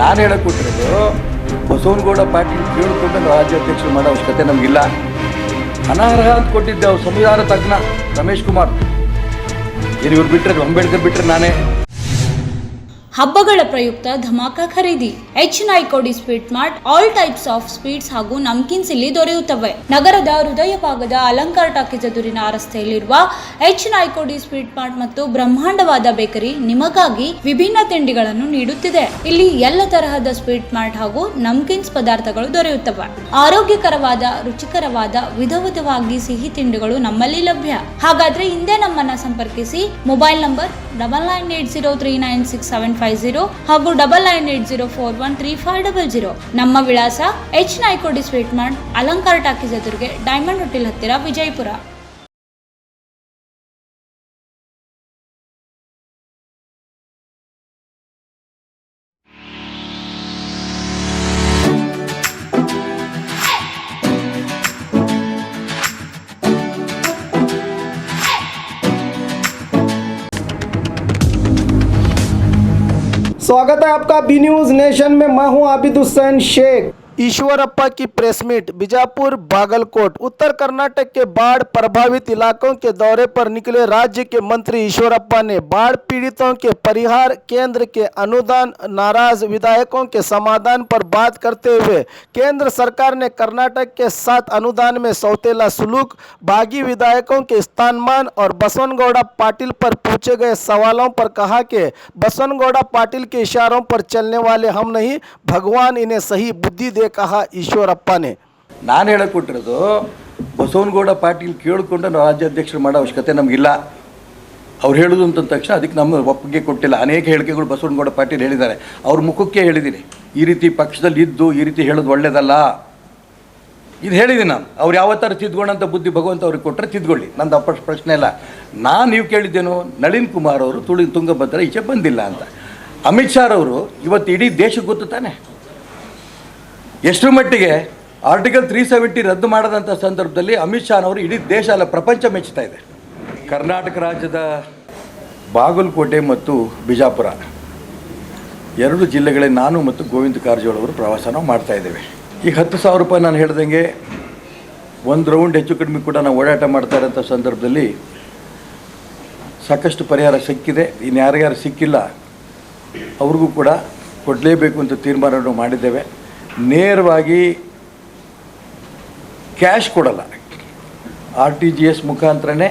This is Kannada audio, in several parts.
ನಾನು ಹೇಳಕ್ ಕೊಟ್ಟಿರೋದು ಬಸವನಗೌಡ ಪಾಟೀಲ್ ಕೇಳಿಕೊಂಡು ರಾಜ್ಯಾಧ್ಯಕ್ಷರು ಮಾಡೋ ಅವಶ್ಯಕತೆ ನಮಗಿಲ್ಲ. ಅನರ್ಹ ಅಂತ ಕೊಟ್ಟಿದ್ದೆ ಅವ್ರು ಸಂವಿಧಾನ ತಜ್ಞ ರಮೇಶ್ ಕುಮಾರ್. ಇವ್ರು ಬಿಟ್ಟರೆ ಅಂಬೇಡ್ಕರ್ ಬಿಟ್ಟರೆ ನಾನೇ. ಹಬ್ಬಗಳ ಪ್ರಯುಕ್ತ ಧಮಾಕ ಖರೀದಿ. H Naikodi sweet mart all types of sweets ಹಾಗೂ ನಮ್ಕಿನ್ಸ್ ಇಲ್ಲಿ ದೊರೆಯುತ್ತವೆ. ನಗರದ ಹೃದಯ ಭಾಗದ ಅಲಂಕಾರ ಟಾಕೀಸ್ ಎದುರಿನ ರಸ್ತೆಯಲ್ಲಿರುವ ಎಚ್ ನಾಯ್ಕೋಡಿ ಸ್ವೀಟ್ ಮಾರ್ಟ್ ಮತ್ತು ಬ್ರಹ್ಮಾಂಡವಾದ ಬೇಕರಿ ನಿಮಗಾಗಿ ವಿಭಿನ್ನ ತಿಂಡಿಗಳನ್ನು ನೀಡುತ್ತಿದೆ. ಇಲ್ಲಿ ಎಲ್ಲ ತರಹದ ಸ್ವೀಟ್ ಮಾರ್ಟ್ ಹಾಗೂ ನಮ್ಕಿನ್ಸ್ ಪದಾರ್ಥಗಳು ದೊರೆಯುತ್ತವೆ. ಆರೋಗ್ಯಕರವಾದ, ರುಚಿಕರವಾದ, ವಿಧ ವಿಧವಾಗಿ ಸಿಹಿ ತಿಂಡಿಗಳು ನಮ್ಮಲ್ಲಿ ಲಭ್ಯ. ಹಾಗಾದ್ರೆ ಹಿಂದೆ ನಮ್ಮನ್ನ ಸಂಪರ್ಕಿಸಿ. ಮೊಬೈಲ್ ನಂಬರ್ 9980396750 ಹಾಗೂ 9980413500. ನಮ್ಮ ವಿಳಾಸ ಎಚ್ ನಾಯ್ಕೋಡಿ ಸ್ವೀಟ್ ಮಾರ್ಟ್, ಅಲಂಕಾರ ಟಾಕೀಸ್ ಎದುರಿಗೆ, ಡೈಮಂಡ್ ಹೋಟೆಲ್ ಹತ್ತಿರ, ವಿಜಯಪುರ. स्वागत है आपका बी न्यूज़ नेशन में। मैं हूं आबिद हुसैन शेख। ईश्वरप्पा की प्रेस मीट। बीजापुर, बागलकोट। उत्तर कर्नाटक के बाढ़ प्रभावित इलाकों के दौरे पर निकले राज्य के मंत्री ईश्वरप्पा ने बाढ़ पीड़ितों के परिहार, केंद्र के अनुदान, नाराज विधायकों के समाधान पर बात करते हुए केंद्र सरकार ने कर्नाटक के साथ अनुदान में सौतेला सुलूक, बागी विधायकों के स्थानमान और बसवनगौड़ा पाटिल पर पूछे गए सवालों पर कहा कि बसवनगौड़ा पाटिल के इशारों पर चलने वाले हम नहीं, भगवान इन्हें सही बुद्धि दे कहा ईश्वरप्पा ने। ನಾನು ಹೇಳಕ್ ಕೊಟ್ಟಿರೋದು ಬಸವನಗೌಡ ಪಾಟೀಲ್ ಕೇಳಿಕೊಂಡು ರಾಜ್ಯಾಧ್ಯಕ್ಷರು ಮಾಡೋ ಅವಶ್ಯಕತೆ ನಮಗಿಲ್ಲ. ಅವ್ರು ಹೇಳೋದು ಅಂತ ತಕ್ಷಣ ಅದಕ್ಕೆ ನಮ್ಮ ಒಪ್ಪಿಗೆ ಕೊಟ್ಟಿಲ್ಲ. ಅನೇಕ ಹೇಳಿಕೆಗಳು ಬಸವನಗೌಡ ಪಾಟೀಲ್ ಹೇಳಿದ್ದಾರೆ. ಅವ್ರ ಮುಖಕ್ಕೆ ಹೇಳಿದ್ದೀನಿ, ಈ ರೀತಿ ಪಕ್ಷದಲ್ಲಿ ಇದ್ದು ಈ ರೀತಿ ಹೇಳೋದು ಒಳ್ಳೇದಲ್ಲ. ಇದು ಹೇಳಿದ್ದೀನಿ ನಾನು. ಅವ್ರು ಯಾವತ್ತಾರು ತಿದ್ದುಕೊಂಡಂಥ ಬುದ್ಧಿ ಭಗವಂತ ಅವ್ರಿಗೆ ಕೊಟ್ಟರೆ ತಿದ್ಕೊಳ್ಳಿ, ನಂದು ಪ್ರಶ್ನೆ ಇಲ್ಲ. ನಾನು ನೀವು ಕೇಳಿದ್ದೇನು, ನಳಿನ್ ಕುಮಾರ್ ಅವರು ತುಂಗಭದ್ರ ಈಚೆ ಬಂದಿಲ್ಲ ಅಂತ. ಅಮಿತ್ ಶಾ ಅವರು ಇವತ್ತು ಇಡೀ ದೇಶಕ್ಕೆ ಗೊತ್ತು ತಾನೆ ಎಷ್ಟರ ಮಟ್ಟಿಗೆ ಆರ್ಟಿಕಲ್ 370 ರದ್ದು ಮಾಡದಂಥ ಸಂದರ್ಭದಲ್ಲಿ ಅಮಿತ್ ಶಾ ಅವರು ಇಡೀ ದೇಶ ಅಲ್ಲ ಪ್ರಪಂಚ ಮೆಚ್ಚುತ್ತಾ ಇದೆ. ಕರ್ನಾಟಕ ರಾಜ್ಯದ ಬಾಗಲಕೋಟೆ ಮತ್ತು ಬಿಜಾಪುರ ಎರಡು ಜಿಲ್ಲೆಗಳಲ್ಲಿ ನಾನು ಮತ್ತು ಗೋವಿಂದ ಕಾರಜೋಳ ಅವರು ಪ್ರವಾಸನ ಮಾಡ್ತಾ ಇದ್ದೇವೆ. ಈಗ 10,000 ರೂಪಾಯಿ ನಾನು ಹೇಳ್ದಂಗೆ ಒಂದು ರೌಂಡ್ ಹೆಚ್ಚು ಕಡಿಮೆ ಕೂಡ ನಾವು ಓಡಾಟ ಮಾಡ್ತಾ ಇರೋಂಥ ಸಂದರ್ಭದಲ್ಲಿ ಸಾಕಷ್ಟು ಪರಿಹಾರ ಸಿಕ್ಕಿದೆ. ಇನ್ನು ಯಾರ್ಯಾರು ಸಿಕ್ಕಿಲ್ಲ ಅವ್ರಿಗೂ ಕೂಡ ಕೊಡಲೇಬೇಕು ಅಂತ ತೀರ್ಮಾನವನ್ನು ಮಾಡಿದ್ದೇವೆ. ನೇರವಾಗಿ ಕ್ಯಾಶ್ ಕೊಡಲ್ಲ, RTGS ಮುಖಾಂತರನೇ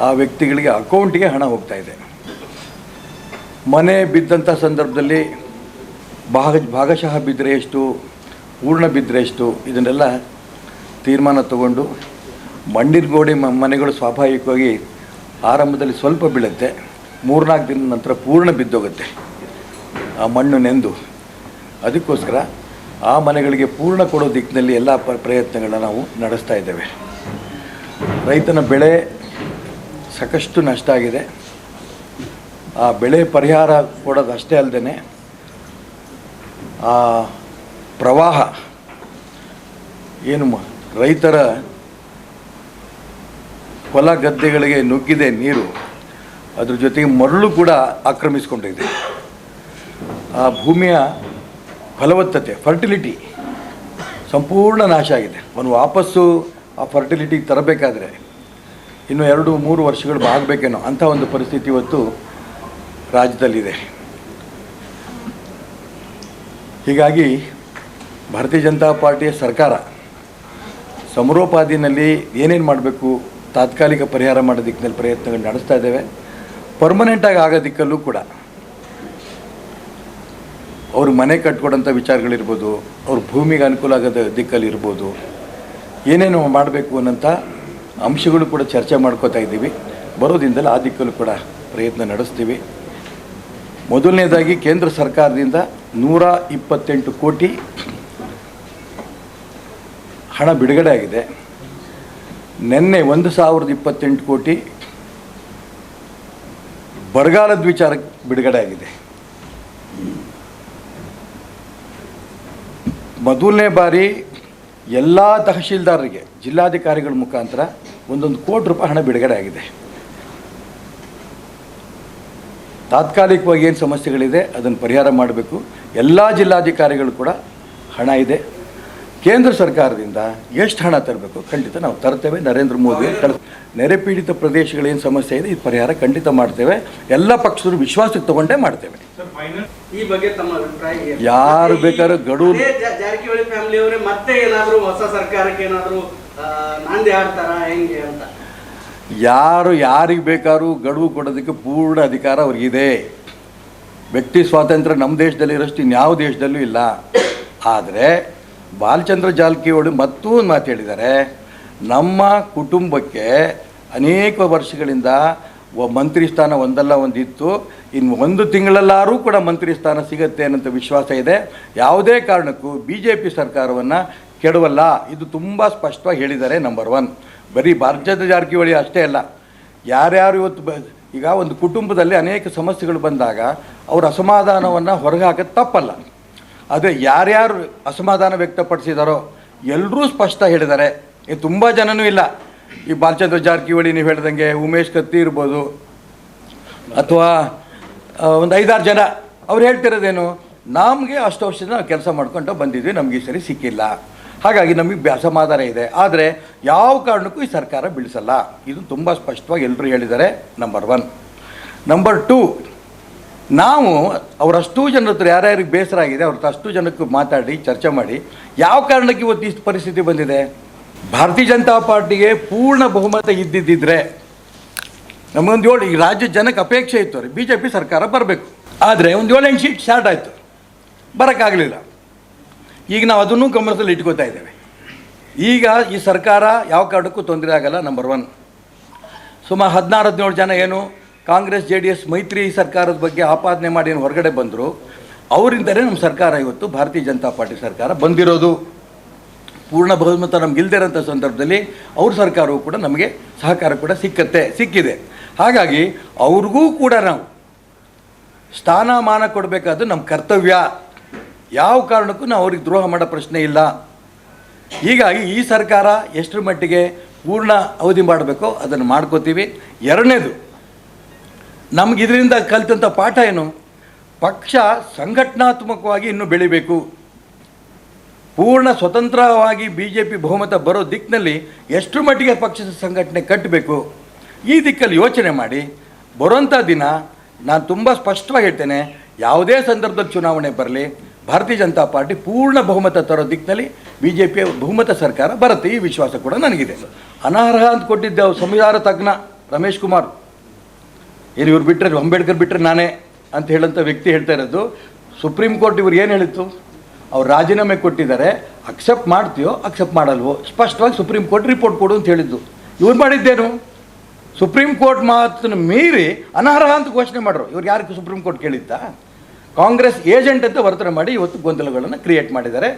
ಆ ವ್ಯಕ್ತಿಗಳಿಗೆ ಅಕೌಂಟಿಗೆ ಹಣ ಹೋಗ್ತಾ ಇದೆ. ಮನೆ ಬಿದ್ದಂಥ ಸಂದರ್ಭದಲ್ಲಿ ಭಾಗಶಃ ಬಿದ್ದರೆ ಎಷ್ಟು, ಪೂರ್ಣ ಬಿದ್ದರೆ ಎಷ್ಟು, ಇದನ್ನೆಲ್ಲ ತೀರ್ಮಾನ ತಗೊಂಡು ಮಣ್ಣಿನ ಗೋಡೆ ಮನೆಗಳು ಸ್ವಾಭಾವಿಕವಾಗಿ ಆರಂಭದಲ್ಲಿ ಸ್ವಲ್ಪ ಬೀಳುತ್ತೆ, 3-4 ದಿನದ ನಂತರ ಪೂರ್ಣ ಬಿದ್ದೋಗುತ್ತೆ ಆ ಮಣ್ಣು ನೆಂದು. ಅದಕ್ಕೋಸ್ಕರ ಆ ಮನೆಗಳಿಗೆ ಪೂರ್ಣ ಕೊಡೋ ದಿಕ್ಕಿನಲ್ಲಿ ಎಲ್ಲ ಪ್ರಯತ್ನಗಳನ್ನ ನಾವು ನಡೆಸ್ತಾ ಇದ್ದೇವೆ. ರೈತನ ಬೆಳೆ ಸಾಕಷ್ಟು ನಷ್ಟ ಆಗಿದೆ. ಆ ಬೆಳೆ ಪರಿಹಾರ ಕೊಡೋದು ಅಷ್ಟೇ ಅಲ್ಲದೆ ಆ ಪ್ರವಾಹ ಏನು ರೈತರ ಹೊಲ ಗದ್ದೆಗಳಿಗೆ ನುಗ್ಗಿದೆ ನೀರು, ಅದ್ರ ಜೊತೆಗೆ ಮರಳು ಕೂಡ ಆಕ್ರಮಿಸ್ಕೊಂಡಿದೆ. ಆ ಭೂಮಿಯ ಫಲವತ್ತತೆ, ಫರ್ಟಿಲಿಟಿ ಸಂಪೂರ್ಣ ನಾಶ ಆಗಿದೆ. ಅವನು ವಾಪಸ್ಸು ಆ ಫರ್ಟಿಲಿಟಿಗೆ ತರಬೇಕಾದ್ರೆ ಇನ್ನು 2-3 ವರ್ಷಗಳು ಆಗಬೇಕೇನೋ ಅಂಥ ಒಂದು ಪರಿಸ್ಥಿತಿ ಇವತ್ತು ರಾಜ್ಯದಲ್ಲಿದೆ. ಹೀಗಾಗಿ ಭಾರತೀಯ ಜನತಾ ಪಾರ್ಟಿಯ ಸರ್ಕಾರ ಸಮರೋಪಾದಿನಲ್ಲಿ ಏನೇನು ಮಾಡಬೇಕು, ತಾತ್ಕಾಲಿಕ ಪರಿಹಾರ ಮಾಡೋ ದಿಕ್ಕಿನಲ್ಲಿ ಪ್ರಯತ್ನಗಳು ನಡೆಸ್ತಾ ಇದ್ದೇವೆ. ಪರ್ಮನೆಂಟಾಗಿ ಆಗೋ ದಿಕ್ಕಲ್ಲೂ ಕೂಡ ಅವ್ರ ಮನೆ ಕಟ್ಕೊಡೋಂಥ ವಿಚಾರಗಳಿರ್ಬೋದು, ಅವ್ರ ಭೂಮಿಗೆ ಅನುಕೂಲ ಆಗೋದ ದಿಕ್ಕಲ್ಲಿರ್ಬೋದು, ಏನೇನು ಮಾಡಬೇಕು ಅನ್ನೋಂಥ ಅಂಶಗಳು ಕೂಡ ಚರ್ಚೆ ಮಾಡ್ಕೋತಾ ಇದ್ದೀವಿ. ಬರೋದಿಂದಲೇ ಆ ದಿಕ್ಕಲ್ಲೂ ಕೂಡ ಪ್ರಯತ್ನ ನಡೆಸ್ತೀವಿ. ಮೊದಲನೇದಾಗಿ ಕೇಂದ್ರ ಸರ್ಕಾರದಿಂದ 128 ಕೋಟಿ ಹಣ ಬಿಡುಗಡೆ ಆಗಿದೆ. ನಿನ್ನೆ 1028 ಕೋಟಿ ಬರಗಾಲದ ವಿಚಾರಕ್ಕೆ ಬಿಡುಗಡೆ ಆಗಿದೆ. ಮೊದಲನೇ ಬಾರಿ ಎಲ್ಲ ತಹಶೀಲ್ದಾರರಿಗೆ ಜಿಲ್ಲಾಧಿಕಾರಿಗಳ ಮುಖಾಂತರ 1 ಕೋಟಿ ರೂಪಾಯಿ ಹಣ ಬಿಡುಗಡೆ ಆಗಿದೆ. ತಾತ್ಕಾಲಿಕವಾಗಿ ಏನು ಸಮಸ್ಯೆಗಳಿದೆ ಅದನ್ನು ಪರಿಹಾರ ಮಾಡಬೇಕು. ಎಲ್ಲ ಜಿಲ್ಲಾಧಿಕಾರಿಗಳು ಕೂಡ ಹಣ ಇದೆ. ಕೇಂದ್ರ ಸರ್ಕಾರದಿಂದ ಎಷ್ಟು ಹಣ ತರಬೇಕು ಖಂಡಿತ ನಾವು ತರ್ತೇವೆ. ನರೇಂದ್ರ ಮೋದಿ ನೆರೆ ಪೀಡಿತ ಪ್ರದೇಶಗಳೇನು ಸಮಸ್ಯೆ ಇದೆ ಇದು ಪರಿಹಾರ ಖಂಡಿತ ಮಾಡ್ತೇವೆ. ಎಲ್ಲ ಪಕ್ಷದರು ವಿಶ್ವಾಸಕ್ಕೆ ತಗೊಂಡೇ ಮಾಡ್ತೇವೆ. ಈ ಬಗ್ಗೆ ತಮ್ಮ ಅಭಿಪ್ರಾಯ ಏನು? ಯಾರು ಬೇಕಾದ್ರೂ ಗಡುವು ಜಾರಕಿಹೊಳಿ ಫ್ಯಾಮಿಲಿ ಅವರೇ ಮತ್ತೆ ಏನಾದರೂ ಹೊಸ ಸರ್ಕಾರಕ್ಕೆ ಏನಾದರೂ ನಾಂದಿ ಆಡ್ತಾರ ಹೆಂಗೆ ಅಂತ? ಯಾರಿಗೆ ಬೇಕಾದ್ರೂ ಗಡುವು ಕೊಡೋದಕ್ಕೆ ಪೂರ್ಣ ಅಧಿಕಾರ ಅವ್ರಿಗಿದೆ. ವ್ಯಕ್ತಿ ಸ್ವಾತಂತ್ರ್ಯ ನಮ್ಮ ದೇಶದಲ್ಲಿ ಇರೋಷ್ಟು ಇನ್ಯಾವ ದೇಶದಲ್ಲೂ ಇಲ್ಲ. ಆದರೆ ಬಾಲಚಂದ್ರ ಜಾರಕಿಹೊಳಿ ಮತ್ತೂ ಒಂದು ಮಾತು ಹೇಳಿದ್ದಾರೆ, ನಮ್ಮ ಕುಟುಂಬಕ್ಕೆ ಅನೇಕ ವರ್ಷಗಳಿಂದ ಮಂತ್ರಿ ಸ್ಥಾನ ಒಂದಲ್ಲ ಒಂದಿತ್ತು, ಇನ್ನು 1 ತಿಂಗಳಲ್ಲಾರೂ ಕೂಡ ಮಂತ್ರಿ ಸ್ಥಾನ ಸಿಗುತ್ತೆ ಅನ್ನೋಂಥ ವಿಶ್ವಾಸ ಇದೆ. ಯಾವುದೇ ಕಾರಣಕ್ಕೂ BJP ಸರ್ಕಾರವನ್ನು ಕೆಡವಲ್ಲ, ಇದು ತುಂಬ ಸ್ಪಷ್ಟವಾಗಿ ಹೇಳಿದ್ದಾರೆ. ನಂಬರ್ 1 ಬರೀ ಬಾಲಚಂದ್ರ ಜಾರಕಿಹೊಳಿ ಅಷ್ಟೇ ಅಲ್ಲ, ಯಾರ್ಯಾರು ಇವತ್ತು ಈಗ ಒಂದು ಕುಟುಂಬದಲ್ಲಿ ಅನೇಕ ಸಮಸ್ಯೆಗಳು ಬಂದಾಗ ಅವ್ರ ಅಸಮಾಧಾನವನ್ನು ಹೊರಗೆ ಹಾಕೋದು ತಪ್ಪಲ್ಲ. ಆದರೆ ಯಾರ್ಯಾರು ಅಸಮಾಧಾನ ವ್ಯಕ್ತಪಡಿಸಿದಾರೋ ಎಲ್ಲರೂ ಸ್ಪಷ್ಟ ಹೇಳಿದ್ದಾರೆ. ಇದು ತುಂಬ ಜನನೂ ಇಲ್ಲ. ಈ ಬಾಲಚಂದ್ರ ಜಾರಕಿಹೊಳಿ ನೀವು ಹೇಳ್ದಂಗೆ ಉಮೇಶ್ ಕತ್ತಿ ಇರ್ಬೋದು, ಅಥವಾ ಒಂದು 5-6 ಜನ ಅವ್ರು ಹೇಳ್ತಿರೋದೇನು, ನಮಗೆ ಅಷ್ಟು ವರ್ಷದಿಂದ ನಾವು ಕೆಲಸ ಮಾಡ್ಕೊಂಡು ಬಂದಿದ್ವಿ, ನಮಗೆ ಈ ಸರಿ ಸಿಕ್ಕಿಲ್ಲ, ಹಾಗಾಗಿ ನಮಗೆ ಅಸಮಾಧಾನ ಇದೆ. ಆದರೆ ಯಾವ ಕಾರಣಕ್ಕೂ ಈ ಸರ್ಕಾರ ಬೀಳಿಸಲ್ಲ, ಇದು ತುಂಬ ಸ್ಪಷ್ಟವಾಗಿ ಎಲ್ಲರೂ ಹೇಳಿದ್ದಾರೆ. ನಂಬರ್ 1. ನಂಬರ್ 2, ನಾವು ಅವರಷ್ಟು ಜನರ ಹತ್ರ ಯಾರ್ಯಾರಿಗೆ ಬೇಸರ ಆಗಿದೆ ಅವ್ರ ಅಷ್ಟು ಜನಕ್ಕೆ ಮಾತಾಡಿ ಚರ್ಚೆ ಮಾಡಿ ಯಾವ ಕಾರಣಕ್ಕೆ ಇವತ್ತು ಈ ಪರಿಸ್ಥಿತಿ ಬಂದಿದೆ. ಭಾರತೀಯ ಜನತಾ ಪಾರ್ಟಿಗೆ ಪೂರ್ಣ ಬಹುಮತ ಇದ್ದಿದ್ದರೆ ನಮಗೊಂದು 7 ಈಗ ರಾಜ್ಯದ ಜನಕ್ಕೆ ಅಪೇಕ್ಷೆ ಇತ್ತು ರೀ BJP ಸರ್ಕಾರ ಬರಬೇಕು. ಆದರೆ ಒಂದು 7-8 ಸೀಟ್ ಶಾರ್ಟ್ ಆಯಿತು, ಬರೋಕ್ಕಾಗಲಿಲ್ಲ. ಈಗ ನಾವು ಅದನ್ನು ಗಮನದಲ್ಲಿ ಇಟ್ಕೋತಾ ಇದ್ದೇವೆ. ಈಗ ಈ ಸರ್ಕಾರ ಯಾವ ಕಾರಣಕ್ಕೂ ತೊಂದರೆ ಆಗಲ್ಲ. ನಂಬರ್ 1. ಸುಮಾರು 16-17 ಜನ ಏನು ಕಾಂಗ್ರೆಸ್ JDS ಮೈತ್ರಿ ಸರ್ಕಾರದ ಬಗ್ಗೆ ಆಪಾದನೆ ಮಾಡಿ ಏನು ಹೊರಗಡೆ ಬಂದರು, ಅವರಿಂದಲೇ ನಮ್ಮ ಸರ್ಕಾರ ಇವತ್ತು ಭಾರತೀಯ ಜನತಾ ಪಾರ್ಟಿ ಸರ್ಕಾರ ಬಂದಿರೋದು. ಪೂರ್ಣ ಬಹುಮತ ನಮ್ಗೆ ಇಲ್ದಿರೋಂಥ ಸಂದರ್ಭದಲ್ಲಿ ಅವ್ರ ಸರ್ಕಾರವೂ ಕೂಡ ನಮಗೆ ಸಹಕಾರ ಕೂಡ ಸಿಕ್ಕಿದೆ. ಹಾಗಾಗಿ ಅವ್ರಿಗೂ ಕೂಡ ನಾವು ಸ್ಥಾನಮಾನ ಕೊಡಬೇಕಾದ್ದು ನಮ್ಮ ಕರ್ತವ್ಯ. ಯಾವ ಕಾರಣಕ್ಕೂ ನಾವು ಅವ್ರಿಗೆ ದ್ರೋಹ ಮಾಡೋ ಪ್ರಶ್ನೆ ಇಲ್ಲ. ಹೀಗಾಗಿ ಈ ಸರ್ಕಾರ ಎಷ್ಟರ ಮಟ್ಟಿಗೆ ಪೂರ್ಣ ಅವಧಿ ಮಾಡಬೇಕೋ ಅದನ್ನು ಮಾಡ್ಕೋತೀವಿ. ಎರಡನೇದು, ನಮ್ಗೆ ಇದರಿಂದ ಕಲಿತಂಥ ಪಾಠ ಏನು, ಪಕ್ಷ ಸಂಘಟನಾತ್ಮಕವಾಗಿ ಇನ್ನೂ ಬೆಳಿಬೇಕು. ಪೂರ್ಣ ಸ್ವತಂತ್ರವಾಗಿ BJP ಬಹುಮತ ಬರೋ ದಿಕ್ಕಿನಲ್ಲಿ ಎಷ್ಟರ ಮಟ್ಟಿಗೆ ಪಕ್ಷದ ಸಂಘಟನೆ ಕಟ್ಟಬೇಕು, ಈ ದಿಕ್ಕಲ್ಲಿ ಯೋಚನೆ ಮಾಡಿ ಬರುವಂಥ ದಿನ ನಾನು ತುಂಬ ಸ್ಪಷ್ಟವಾಗಿ ಹೇಳ್ತೇನೆ, ಯಾವುದೇ ಸಂದರ್ಭದಲ್ಲಿ ಚುನಾವಣೆ ಬರಲಿ ಭಾರತೀಯ ಜನತಾ ಪಾರ್ಟಿ ಪೂರ್ಣ ಬಹುಮತ ತರೋ ದಿಕ್ಕಿನಲ್ಲಿ BJP ಬಹುಮತ ಸರ್ಕಾರ ಬರುತ್ತೆ, ಈ ವಿಶ್ವಾಸ ಕೂಡ ನನಗಿದೆ. ಅನರ್ಹ ಅಂತ ಕೊಟ್ಟಿದ್ದೆ ಅವ್ರು ಸಂವಿಧಾನ ತಜ್ಞ ರಮೇಶ್ ಕುಮಾರ್, ಏನು ಇವ್ರು ಬಿಟ್ಟರೆ ಅಂಬೇಡ್ಕರ್ ಬಿಟ್ಟರೆ ನಾನೇ ಅಂತ ಹೇಳೋಂಥ ವ್ಯಕ್ತಿ ಹೇಳ್ತಾ ಇರೋದು. ಸುಪ್ರೀಂ ಕೋರ್ಟ್ ಇವ್ರು ಏನು ಹೇಳಿತ್ತು, ಅವ್ರು ರಾಜೀನಾಮೆ ಕೊಟ್ಟಿದ್ದಾರೆ, ಅಕ್ಸೆಪ್ಟ್ ಮಾಡ್ತೀಯೋ ಅಕ್ಸೆಪ್ಟ್ ಮಾಡಲ್ವೋ ಸ್ಪಷ್ಟವಾಗಿ ಸುಪ್ರೀಂ ಕೋರ್ಟ್ ರಿಪೋರ್ಟ್ ಕೊಡು ಅಂತ ಹೇಳಿದ್ದು. ಇವ್ರು ಮಾಡಿದ್ದೇನು, ಸುಪ್ರೀಂ ಕೋರ್ಟ್ ಮಾತನ್ನು ಮೀರಿ ಅನರ್ಹ ಅಂತ ಘೋಷಣೆ ಮಾಡ್ರು. ಇವ್ರು ಯಾರಿಗೆ ಸುಪ್ರೀಂ ಕೋರ್ಟ್ ಕೇಳಿದ್ದ? ಕಾಂಗ್ರೆಸ್ ಏಜೆಂಟ್ ಅಂತ ವರ್ತನೆ ಮಾಡಿ ಇವತ್ತು ಗೊಂದಲಗಳನ್ನು ಕ್ರಿಯೇಟ್ ಮಾಡಿದ್ದಾರೆ.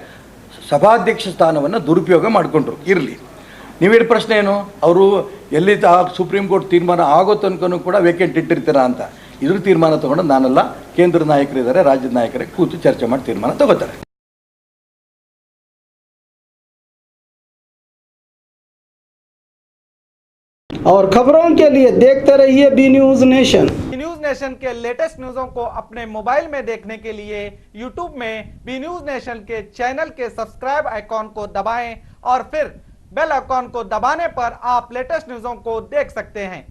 ಸಭಾಧ್ಯಕ್ಷ ಸ್ಥಾನವನ್ನು ದುರುಪಯೋಗ ಮಾಡಿಕೊಂಡ್ರು. ಇರಲಿ, ನೀವೇನು ಪ್ರಶ್ನೆ ಏನು, ಅವರು ಎಲ್ಲಿ ಸುಪ್ರೀಂ ಕೋರ್ಟ್ ತೀರ್ಮಾನ ಆಗೋ ತನಕನೂ ಕೂಡ ವೇಕೆಂಟ್ ಇಟ್ಟಿರ್ತೀರಾ ಅಂತ. ಇದ್ರ ತೀರ್ಮಾನ ತೊಗೊಂಡು ನಾನೆಲ್ಲ ಕೇಂದ್ರ ನಾಯಕರಿದ್ದಾರೆ, ರಾಜ್ಯದ ನಾಯಕರೇ ಕೂತು ಚರ್ಚೆ ಮಾಡಿ ತೀರ್ಮಾನ ತಗೋತಾರೆ. और खबरों के लिए देखते रहिए B News Nation. News Nation के लेटेस्ट न्यूज़ों को अपने मोबाइल में देखने के लिए यूट्यूब में बी न्यूज नेशन के चैनल के सब्सक्राइब आइकॉन को दबाएं और फिर बेल आइकॉन को दबाने पर आप लेटेस्ट न्यूज़ों को देख सकते हैं।